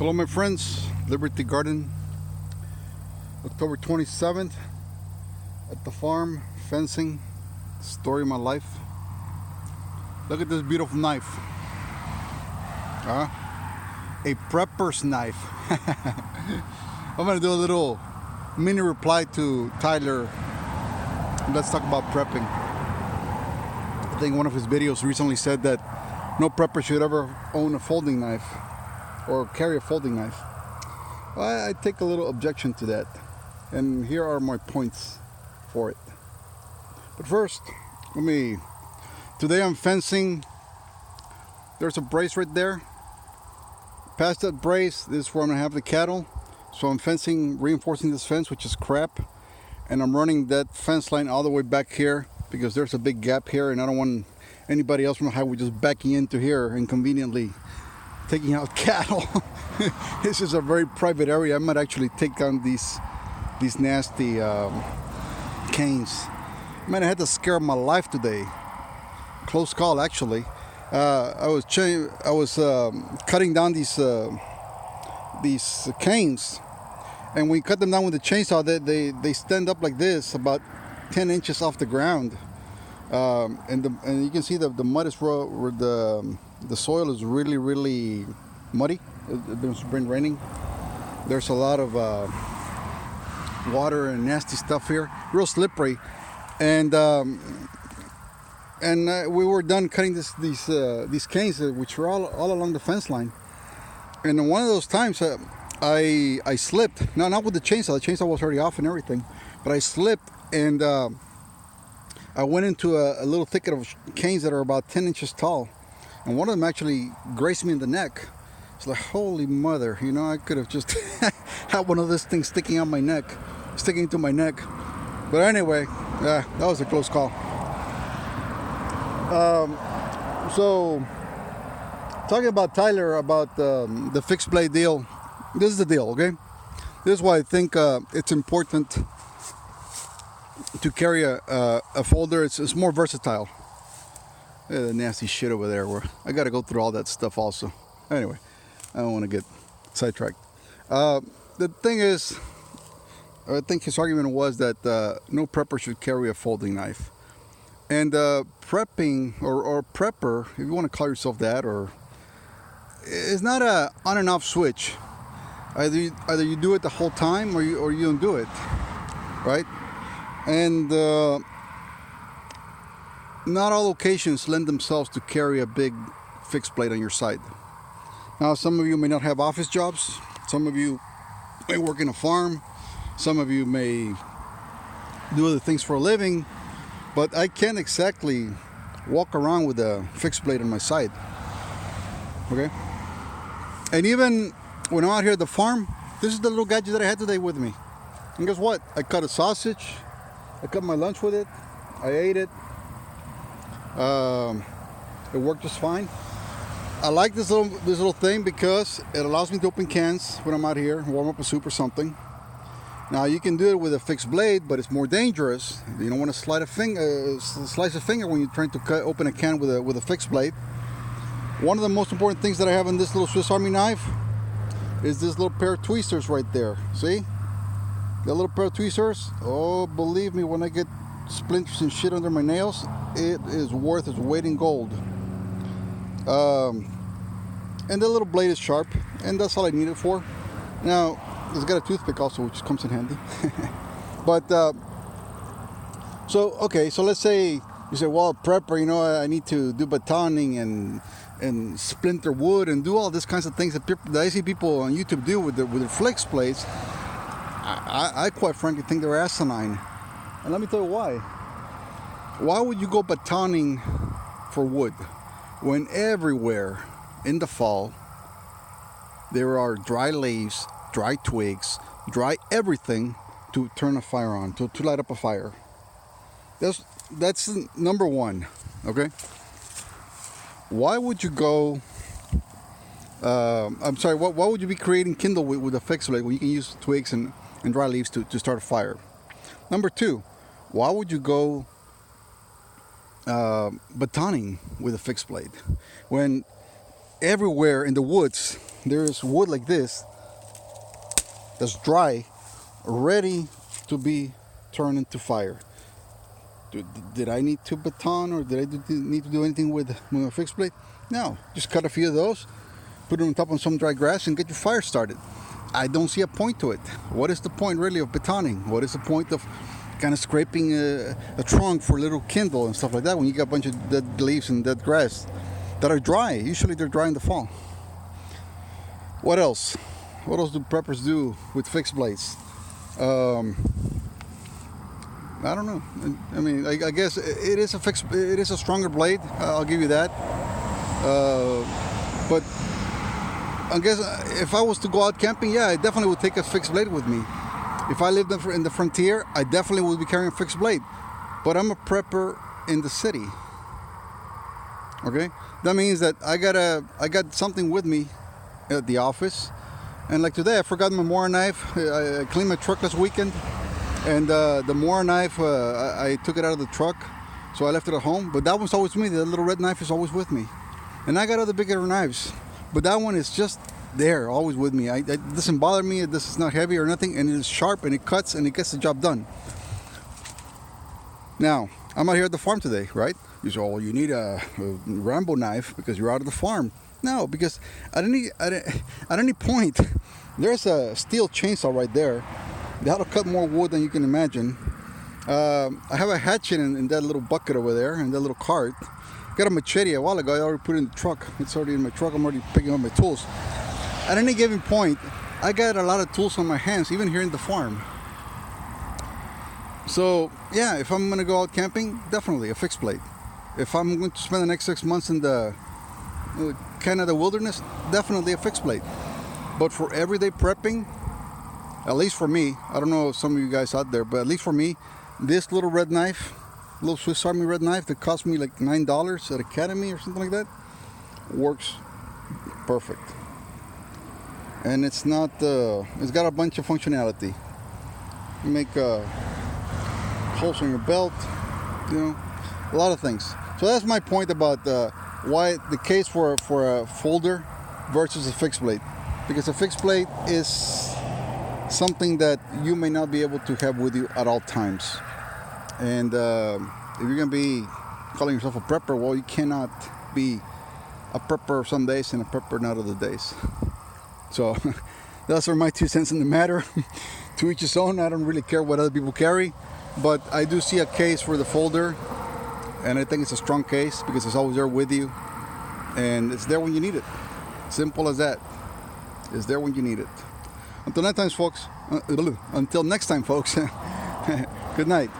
Hello my friends, Liberty Garden, October 27th, at the farm, fencing, story of my life. Look at this beautiful knife. A prepper's knife. I'm gonna do a little mini reply to Tyler. Let's talk about prepping. I think one of his videos recently said that no prepper should ever own a folding knife or carry a folding knife. Well, I take a little objection to that, and here are my points for it. But first, today I'm fencing. There's a brace right there. Past that brace, this is where I'm gonna have the cattle. So I'm reinforcing this fence, which is crap, and I'm running that fence line all the way back here because there's a big gap here, and I don't want anybody else from the highway just backing into here inconveniently taking out cattle. This is a very private area. I might actually take down these nasty canes. Man, I had to scare my life today. Close call, actually. I was cutting down these canes, and when you cut them down with the chainsaw, they stand up like this, about 10 inches off the ground. And you can see the mud is where the soil is really muddy. It's been raining. There's a lot of water and nasty stuff here, real slippery. And we were done cutting these canes, which were all along the fence line. And one of those times, I slipped. No, not with the chainsaw. The chainsaw was already off and everything, but I slipped and I went into a little thicket of canes that are about 10 inches tall, and one of them actually grazed me in the neck. It's like, holy mother, I could have just had one of those things sticking to my neck. But anyway, that was a close call. So, talking about Tyler, about the fixed blade deal, this is the deal, okay? This is why I think it's important to carry a folder. It's more versatile. The nasty shit over there where I got to go through all that stuff also. Anyway, I don't want to get sidetracked. The thing is, I think his argument was that no prepper should carry a folding knife. And prepping or prepper, if you want to call yourself that, it's not a on and off switch. Either you do it the whole time or you don't do it, right? And not all locations lend themselves to carry a big fixed blade on your side. Now, some of you may not have office jobs. Some of you may work in a farm. Some of you may do other things for a living. But I can't exactly walk around with a fixed blade on my side. Okay? And even when I'm out here at the farm, this is the little gadget that I had today with me. And guess what? I cut a sausage. I cut my lunch with it. I ate it. It worked just fine. I like this little thing because it allows me to open cans when I'm out here, warm up a soup or something. Now you can do it with a fixed blade, but it's more dangerous. You don't want to slice a finger when you're trying to open a can with a fixed blade. One of the most important things that I have in this little Swiss Army knife is this little pair of tweezers right there. See? That little pair of tweezers. Oh, believe me, when I get splinters and shit under my nails, it is worth its weight in gold. And the little blade is sharp, and that's all I need it for. Now, it's got a toothpick also, which comes in handy. But so let's say you say, well, prepper, I need to do batoning and splinter wood and do all these kinds of things that I see people on YouTube do with their flex blades. I quite frankly think they're asinine, and let me tell you why. Why would you go batoning for wood when everywhere in the fall there are dry leaves, dry twigs, dry everything to turn a fire on, to light up a fire? That's number one, okay? Why would you go, why would you be creating kindle with a fixed blade when you can use twigs and dry leaves to start a fire? Number two, why would you go batoning with a fixed blade when everywhere in the woods there's wood like this that's dry, ready to be turned into fire. Did I need to baton, or did I need to do anything with a fixed blade? No, just cut a few of those, put it on top of some dry grass, and get your fire started. I don't see a point to it. What is the point really of batoning? What is the point of kind of scraping a trunk for a little kindle and stuff like that when you got a bunch of dead leaves and dead grass that are dry? Usually they're dry in the fall. What else? What else do preppers do with fixed blades? I don't know. I mean, I guess it is a stronger blade. I'll give you that. But I guess if I was to go out camping, yeah, I definitely would take a fixed blade with me. If I lived in the frontier, I definitely would be carrying a fixed blade. But I'm a prepper in the city. Okay, that means that I got something with me at the office. And like today, I forgot my Mora knife. I cleaned my truck last weekend. And the Mora knife, I took it out of the truck, so I left it at home. But that one's always with me. The little red knife is always with me. And I got other bigger knives, but that one is just there, always with me. It doesn't bother me. This is not heavy or nothing, and it is sharp, and it cuts, and it gets the job done. Now, I'm out here at the farm today, right? You say, oh, you need a Rambo knife because you're out of the farm. No, because at any point, there's a steel chainsaw right there. That'll cut more wood than you can imagine. I have a hatchet in that little bucket over there, in that little cart. Got a machete a while ago. I already put it in the truck. It's already in my truck. I'm already picking up my tools. At any given point, I got a lot of tools on my hands, even here in the farm. So, yeah, if I'm going to go out camping, definitely a fixed blade. If I'm going to spend the next 6 months in the Canada wilderness, definitely a fixed blade. But for everyday prepping, at least for me, I don't know some of you guys out there, but at least for me, this little red knife, little Swiss Army red knife that cost me like $9 at Academy or something like that, works perfect. And it's not, it's got a bunch of functionality. You make holes on your belt, you know, a lot of things. So that's my point about why the case for a folder versus a fixed blade. Because a fixed blade is something that you may not be able to have with you at all times. And if you're going to be calling yourself a prepper, well, you cannot be a prepper some days and a prepper not other days. So those are my 2 cents in the matter. To each his own. I don't really care what other people carry, but I do see a case for the folder, and I think it's a strong case because it's always there with you, and it's there when you need it. Simple as that. It's there when you need it. Until next time, folks. Good night.